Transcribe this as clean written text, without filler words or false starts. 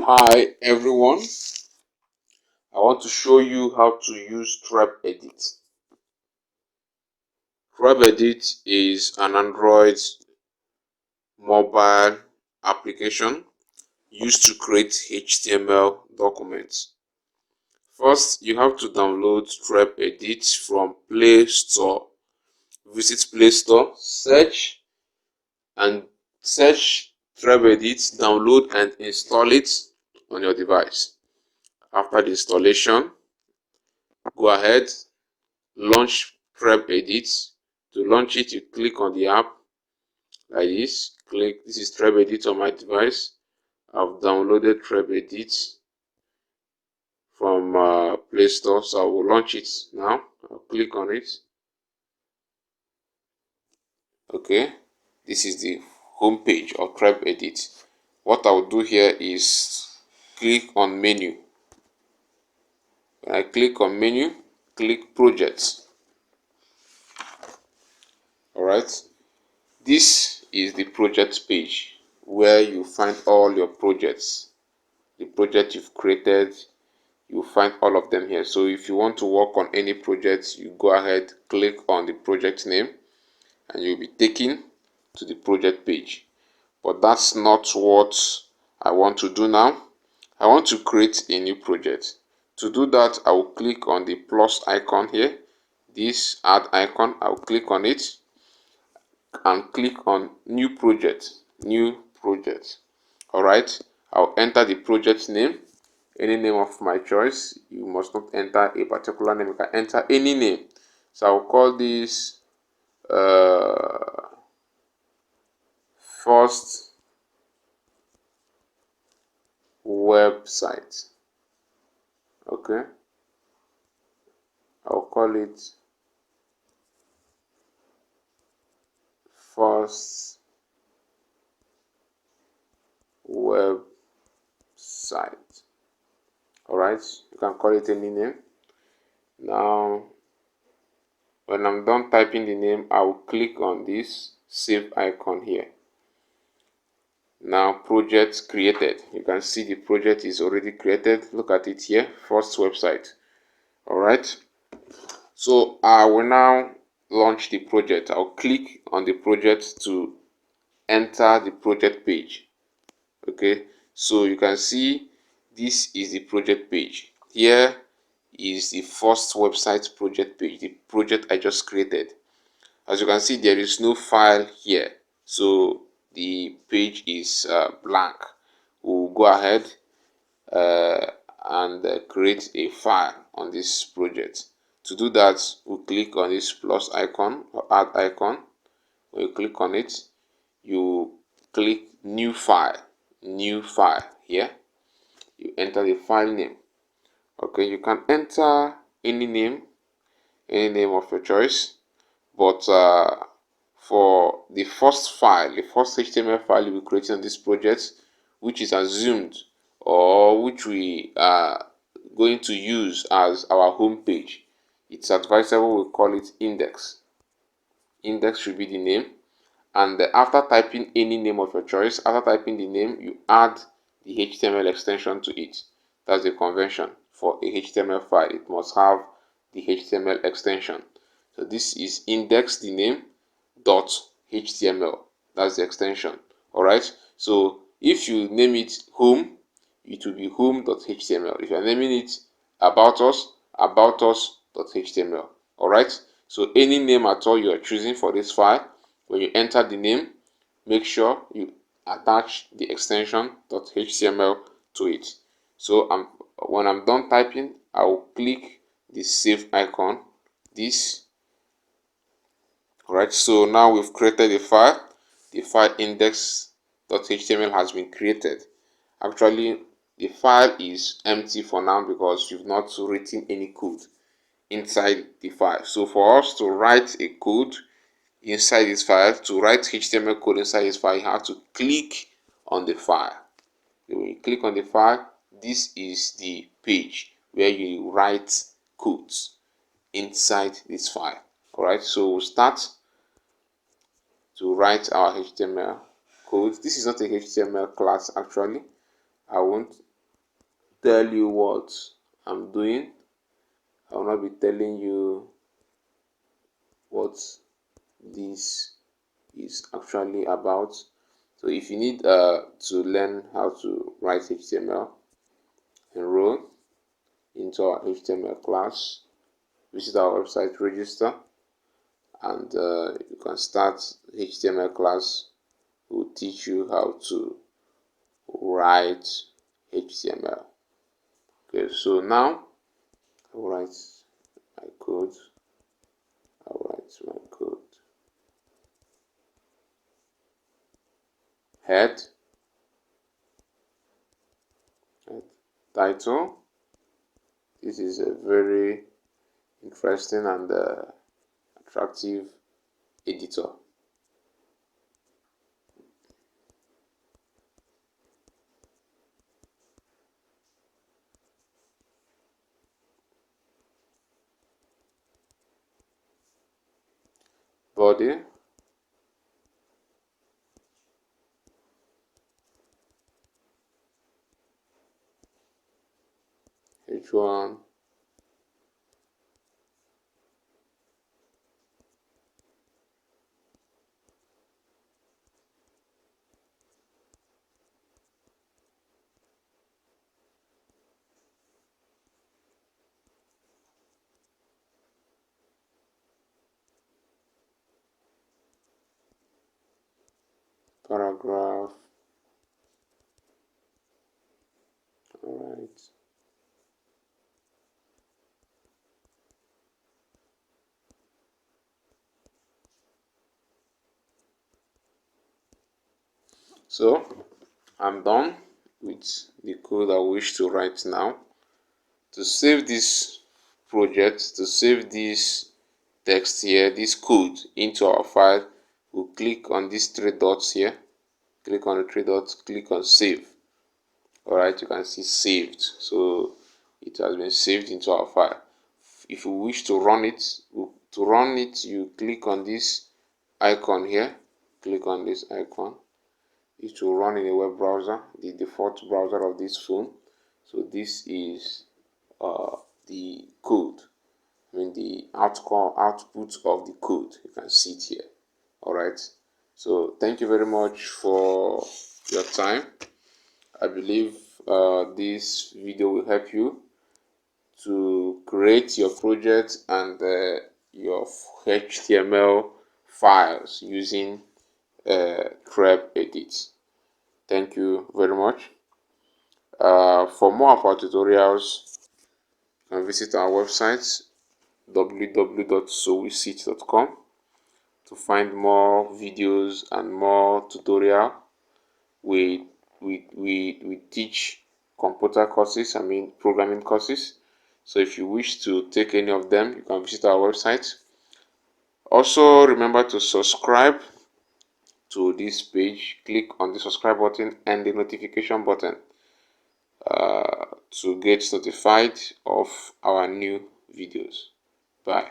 Hi everyone, I want to show you how to use TrebEdit. TrebEdit is an Android mobile application used to create HTML documents. First, you have to download TrebEdit from Play Store. Visit Play Store, search TrebEdit, download and install it on your device. After the installation, go ahead, launch TrebEdit. To launch it, you click on the app like this. This is TrebEdit on my device. I've downloaded TrebEdit from Play Store, so I will launch it now. I'll click on it. Okay, this is the home page of TrebEdit. What I'll do here is click on menu. When I click on menu, click projects. Alright, this is the project page where you find all your projects. The project you've created, you'll find all of them here. So if you want to work on any project, you go ahead, click on the project name, and you'll be taken to the project page. But that's not what I want to do now. I want to create a new project. To do that, I will click on the plus icon here, this add icon. I'll click on it and click on new project. All right, I'll enter the project name, any name of my choice. You must not enter a particular name, you can enter any name. So I'll call this first website. Okay, I'll call it first website. All right, you can call it any name. Now when I'm done typing the name, I will click on this save icon here. Now project created. You can see the project is already created. Look at it here, first website. All right, so I will now launch the project. I'll click on the project to enter the project page. Okay, so you can see this is the project page. Here is the first website project page, the project I just created. As you can see, there is no file here, so the page is blank. We'll go ahead and create a file on this project. To do that, we'll click on this plus icon or add icon. When you click on it, you click new file here. You enter the file name. Okay, you can enter any name of your choice, but for the first file, the first HTML file you'll be creating on this project, which is assumed or which we are going to use as our home page, it's advisable we call it index. Index should be the name, and after typing any name of your choice, after typing the name, you add the HTML extension to it. That's the convention for a HTML file. It must have the HTML extension. So this is index the name dot HTML. That's the extension. All right, so if you name it home, it will be home.html. If you're naming it about us.html. All right, so any name at all you are choosing for this file, when you enter the name, make sure you attach the extension .html to it. So when I'm done typing, I will click the save icon, this. All right, so now we've created a file. The file index.html has been created. Actually, the file is empty for now because we've not written any code inside the file. So for us to write a code inside this file, to write HTML code inside this file, you have to click on the file. When you click on the file, this is the page where you write codes inside this file. All right, so we'll start to write our HTML code. This is not a HTML class actually. I won't tell you what I'm doing. I will not be telling you what this is actually about. So if you need to learn how to write HTML, enroll into our HTML class, visit our website, register, and you can start HTML class. We'll teach you how to write HTML. Okay, so now I'll write my code. Head, title. This is a very interesting and attractive editor. Body, H1, paragraph. All right. So I'm done with the code I wish to write now. To save this project, to save this text here, this code into our file, we'll click on these three dots here. Click on the three dots, click on save. All right, you can see saved. So it has been saved into our file. If you wish to run it, you click on this icon here. Click on this icon. It will run in a web browser, the default browser of this phone. So this is the code. I mean the output of the code. You can see it here. All right. So thank you very much for your time. I believe this video will help you to create your project and your HTML files using TrebEdit. Thank you very much. For more of our tutorials, you can visit our website www.soesit.com to find more videos and more tutorial. We teach computer courses, I mean programming courses. So if you wish to take any of them, you can visit our website. Also remember to subscribe to this page. Click on the subscribe button and the notification button to get notified of our new videos. Bye.